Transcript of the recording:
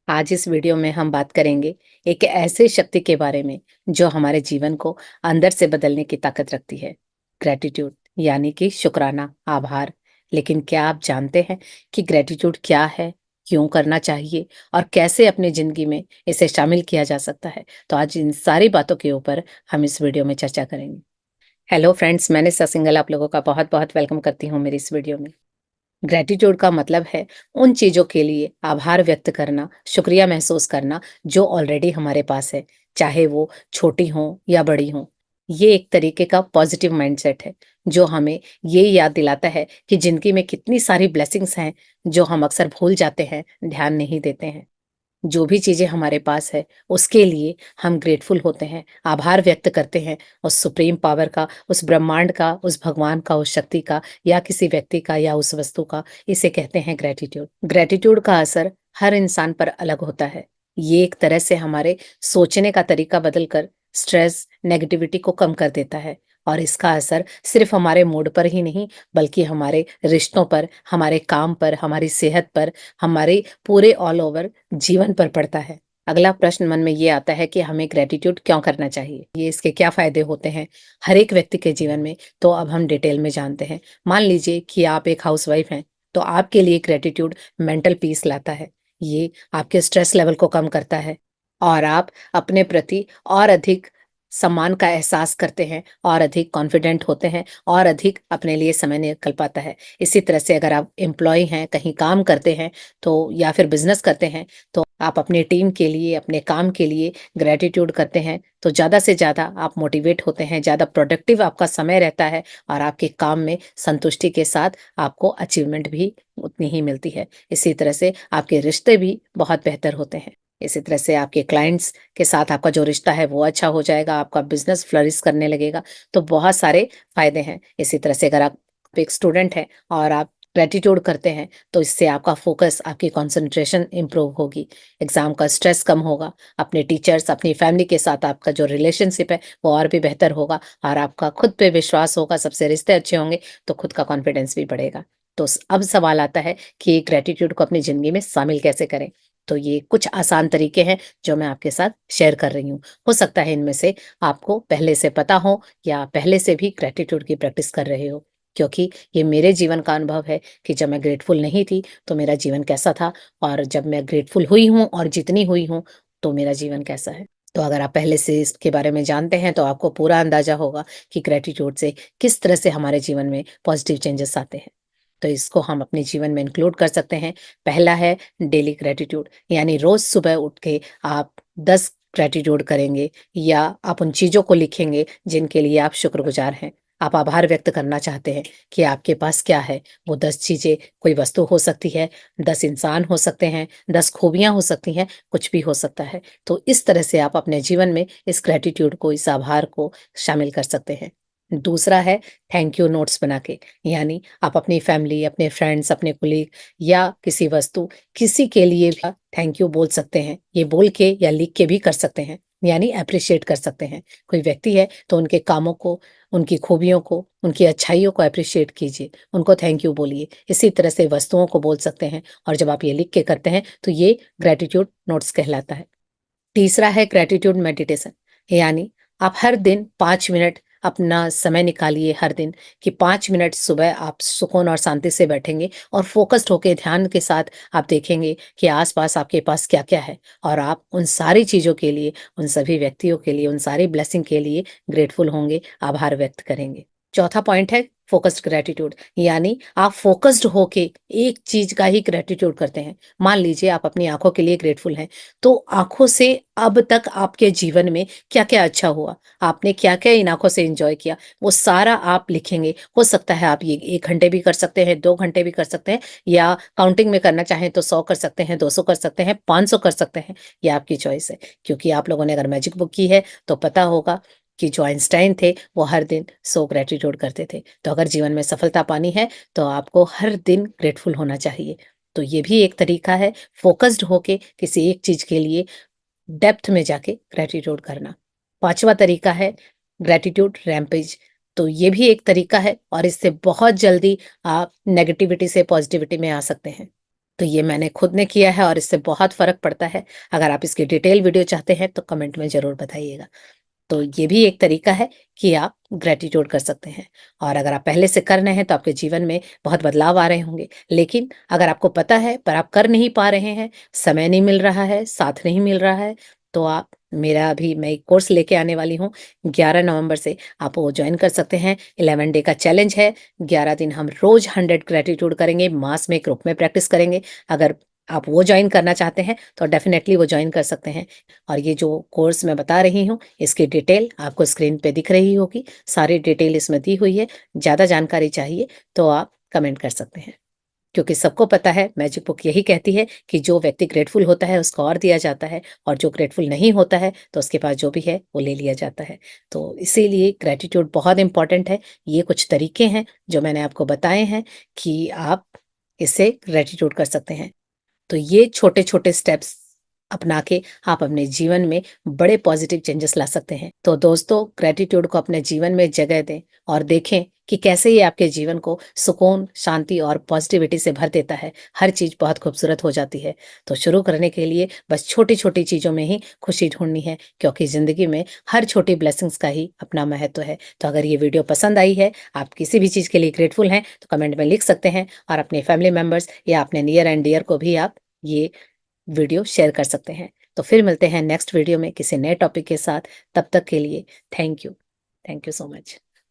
आज इस वीडियो में हम बात करेंगे एक ऐसे शक्ति के बारे में जो हमारे जीवन को अंदर से बदलने की ताकत रखती है। ग्रेटिट्यूड यानी कि शुक्राना, आभार। लेकिन क्या आप जानते हैं कि ग्रेटिट्यूड क्या है, क्यों करना चाहिए और कैसे अपनी जिंदगी में इसे शामिल किया जा सकता है? तो आज इन सारी बातों के ऊपर हम इस वीडियो में चर्चा करेंगे। हेलो फ्रेंड्स, मैंने सिंगल आप लोगों का बहुत बहुत वेलकम करती हूँ मेरी इस वीडियो में। ग्रैटिट्यूड का मतलब है उन चीज़ों के लिए आभार व्यक्त करना, शुक्रिया महसूस करना जो ऑलरेडी हमारे पास है, चाहे वो छोटी हों या बड़ी हों। ये एक तरीके का पॉजिटिव माइंडसेट है जो हमें ये याद दिलाता है कि ज़िंदगी में कितनी सारी ब्लेसिंग्स हैं जो हम अक्सर भूल जाते हैं, ध्यान नहीं देते हैं। जो भी चीज़ें हमारे पास है उसके लिए हम ग्रेटफुल होते हैं, आभार व्यक्त करते हैं उस सुप्रीम पावर का, उस ब्रह्मांड का, उस भगवान का, उस शक्ति का या किसी व्यक्ति का या उस वस्तु का। इसे कहते हैं ग्रेटिट्यूड। ग्रेटिट्यूड का असर हर इंसान पर अलग होता है। ये एक तरह से हमारे सोचने का तरीका बदलकर स्ट्रेस, नेगेटिविटी को कम कर देता है और इसका असर सिर्फ हमारे मूड पर ही नहीं बल्कि हमारे रिश्तों पर, हमारे काम पर, हमारी सेहत पर, हमारे पूरे ऑल ओवर जीवन पर पड़ता है। अगला प्रश्न मन में ये आता है कि हमें ग्रेटिट्यूड क्यों करना चाहिए? ये इसके क्या फ़ायदे होते हैं हर एक व्यक्ति के जीवन में? तो अब हम डिटेल में जानते हैं। मान लीजिए कि आप एक हाउसवाइफ हैं, तो आपके लिए ग्रेटिट्यूड मेंटल पीस लाता है। ये आपके स्ट्रेस लेवल को कम करता है और आप अपने प्रति और अधिक सम्मान का एहसास करते हैं और अधिक कॉन्फिडेंट होते हैं और अधिक अपने लिए समय निकल पाता है। इसी तरह से अगर आप एम्प्लॉय हैं, कहीं काम करते हैं तो या फिर बिज़नेस करते हैं, तो आप अपनी टीम के लिए, अपने काम के लिए ग्रैटिट्यूड करते हैं, तो ज़्यादा से ज़्यादा आप मोटिवेट होते हैं, ज़्यादा प्रोडक्टिव आपका समय रहता है और आपके काम में संतुष्टि के साथ आपको अचीवमेंट भी उतनी ही मिलती है। इसी तरह से आपके रिश्ते भी बहुत बेहतर होते हैं। इसी तरह से आपके क्लाइंट्स के साथ आपका जो रिश्ता है वो अच्छा हो जाएगा, आपका बिज़नेस फ्लरिश करने लगेगा, तो बहुत सारे फ़ायदे हैं। इसी तरह से अगर आप एक स्टूडेंट हैं और आप ग्रैटिट्यूड करते हैं, तो इससे आपका फ़ोकस, आपकी कंसंट्रेशन इम्प्रूव होगी, एग्ज़ाम का स्ट्रेस कम होगा, अपने टीचर्स, अपनी फैमिली के साथ आपका जो रिलेशनशिप है, वो और भी बेहतर होगा और आपका खुद पे विश्वास होगा, सबसे रिश्ते अच्छे होंगे, तो खुद का कॉन्फिडेंस भी बढ़ेगा। तो अब सवाल आता है कि ग्रैटिट्यूड को अपनी ज़िंदगी में शामिल कैसे करें? तो ये कुछ आसान तरीके हैं जो मैं आपके साथ शेयर कर रही हूँ। हो सकता है इनमें से आपको पहले से पता हो या पहले से भी ग्रैटिट्यूड की प्रैक्टिस कर रहे हो। क्योंकि ये मेरे जीवन का अनुभव है कि जब मैं ग्रेटफुल नहीं थी तो मेरा जीवन कैसा था और जब मैं ग्रेटफुल हुई हूँ और जितनी हुई हूँ तो मेरा जीवन कैसा है। तो अगर आप पहले से इसके बारे में जानते हैं तो आपको पूरा अंदाजा होगा कि ग्रैटिट्यूड से किस तरह से हमारे जीवन में पॉजिटिव चेंजेस आते हैं। तो इसको हम अपने जीवन में इंक्लूड कर सकते हैं। पहला है डेली ग्रैटिट्यूड, यानी रोज़ सुबह उठ के आप 10 ग्रैटिट्यूड करेंगे या आप उन चीज़ों को लिखेंगे जिनके लिए आप शुक्रगुज़ार हैं। आप आभार व्यक्त करना चाहते हैं कि आपके पास क्या है, वो 10 चीज़ें, कोई वस्तु हो सकती है, 10 इंसान हो सकते हैं, 10 खूबियाँ हो सकती हैं, कुछ भी हो सकता है। तो इस तरह से आप अपने जीवन में इस ग्रैटिट्यूड को, इस आभार को शामिल कर सकते हैं। दूसरा है थैंक यू नोट्स बना के, यानी आप अपनी फैमिली, अपने फ्रेंड्स, अपने कोलीग या किसी वस्तु, किसी के लिए भी थैंक यू बोल सकते हैं। ये बोल के या लिख के भी कर सकते हैं, यानी एप्रिशिएट कर सकते हैं। कोई व्यक्ति है तो उनके कामों को, उनकी खूबियों को, उनकी अच्छाइयों को एप्रिशिएट कीजिए, उनको थैंक यू बोलिए। इसी तरह से वस्तुओं को बोल सकते हैं और जब आप ये लिख के करते हैं तो ये ग्रैटिट्यूड नोट्स कहलाता है। तीसरा है ग्रैटिट्यूड मेडिटेशन, यानी आप हर दिन 5 मिनट अपना समय निकालिए हर दिन कि 5 मिनट सुबह आप सुकून और शांति से बैठेंगे और फ़ोकस्ड होके ध्यान के साथ आप देखेंगे कि आस-पास आपके पास क्या-क्या है और आप उन सारी चीज़ों के लिए, उन सभी व्यक्तियों के लिए, उन सारी ब्लेसिंग के लिए ग्रेटफुल होंगे, आभार व्यक्त करेंगे। चौथा पॉइंट है फ़ोकस्ड ग्रैटिट्यूड, यानी आप फ़ोकस्ड होके एक चीज़ का ही ग्रैटिट्यूड करते हैं। मान लीजिए आप अपनी आँखों के लिए ग्रेटफुल हैं, तो आँखों से अब तक आपके जीवन में क्या-क्या अच्छा हुआ, आपने क्या-क्या इन आँखों से एन्जॉय किया, वो सारा आप लिखेंगे। हो सकता है आप ये 1 घंटे भी कर सकते हैं, 2 घंटे भी कर सकते हैं या काउंटिंग में करना चाहें तो 100 कर सकते हैं, 200 कर सकते हैं, 500 कर सकते हैं, ये आपकी चॉइस है। क्योंकि आप लोगों ने अगर मैजिक बुक की है तो पता होगा कि जो आइंस्टाइन थे वो हर दिन 100 ग्रैटिट्यूड करते थे। तो अगर जीवन में सफलता पानी है तो आपको हर दिन ग्रेटफुल होना चाहिए। तो ये भी एक तरीका है फ़ोकस्ड होके किसी एक चीज़ के लिए डेप्थ में जाके ग्रैटिट्यूड करना। पाँचवा तरीका है ग्रैटिट्यूड रैम्पेज। तो ये भी एक तरीका है और इससे बहुत जल्दी आप नेगेटिविटी से पॉजिटिविटी में आ सकते हैं। तो ये मैंने खुद ने किया है और इससे बहुत फ़र्क पड़ता है। अगर आप इसकी डिटेल वीडियो चाहते हैं तो कमेंट में ज़रूर बताइएगा। तो ये भी एक तरीका है कि आप ग्रैटिट्यूड कर सकते हैं, और अगर आप पहले से कर रहे हैं तो आपके जीवन में बहुत बदलाव आ रहे होंगे। लेकिन अगर आपको पता है पर आप कर नहीं पा रहे हैं, समय नहीं मिल रहा है, साथ नहीं मिल रहा है, तो आप मेरा अभी मैं एक कोर्स लेके आने वाली हूँ 11 नवंबर से, आप वो ज्वाइन कर सकते हैं। 11 डे का चैलेंज है। 11 दिन हम रोज 100 ग्रैटिट्यूड करेंगे, मास में ग्रुप में प्रैक्टिस करेंगे। अगर आप वो ज्वाइन करना चाहते हैं तो डेफिनेटली वो ज्वाइन कर सकते हैं। और ये जो कोर्स मैं बता रही हूँ इसकी डिटेल आपको स्क्रीन पे दिख रही होगी, सारी डिटेल इसमें दी हुई है। ज़्यादा जानकारी चाहिए तो आप कमेंट कर सकते हैं, क्योंकि सबको पता है मैजिक बुक यही कहती है कि जो व्यक्ति ग्रेटफुल होता है उसको और दिया जाता है, और जो ग्रेटफुल नहीं होता है तो उसके पास जो भी है वो ले लिया जाता है। तो इसीलिए ग्रेटिट्यूड बहुत इंपॉर्टेंट है। ये कुछ तरीके हैं जो मैंने आपको बताए हैं कि आप इससे ग्रेटिट्यूड कर सकते हैं। तो ये छोटे-छोटे स्टेप्स अपना के आप अपने जीवन में बड़े पॉजिटिव चेंजेस ला सकते हैं। तो दोस्तों, ग्रैटिट्यूड को अपने जीवन में जगह दें और देखें कि कैसे ये आपके जीवन को सुकून, शांति और पॉजिटिविटी से भर देता है। हर चीज़ बहुत खूबसूरत हो जाती है। तो शुरू करने के लिए बस छोटी-छोटी चीज़ों में ही खुशी ढूँढनी है, क्योंकि ज़िंदगी में हर छोटी ब्लेसिंग्स का ही अपना महत्व है। तो अगर ये वीडियो पसंद आई है, आप किसी भी चीज़ के लिए ग्रेटफुल हैं, तो कमेंट में लिख सकते हैं, और अपने फैमिली मेंबर्स या अपने नियर एंड डियर को भी आप ये वीडियो शेयर कर सकते हैं। तो फिर मिलते हैं नेक्स्ट वीडियो में किसी नए टॉपिक के साथ। तब तक के लिए thank you. Thank you so much.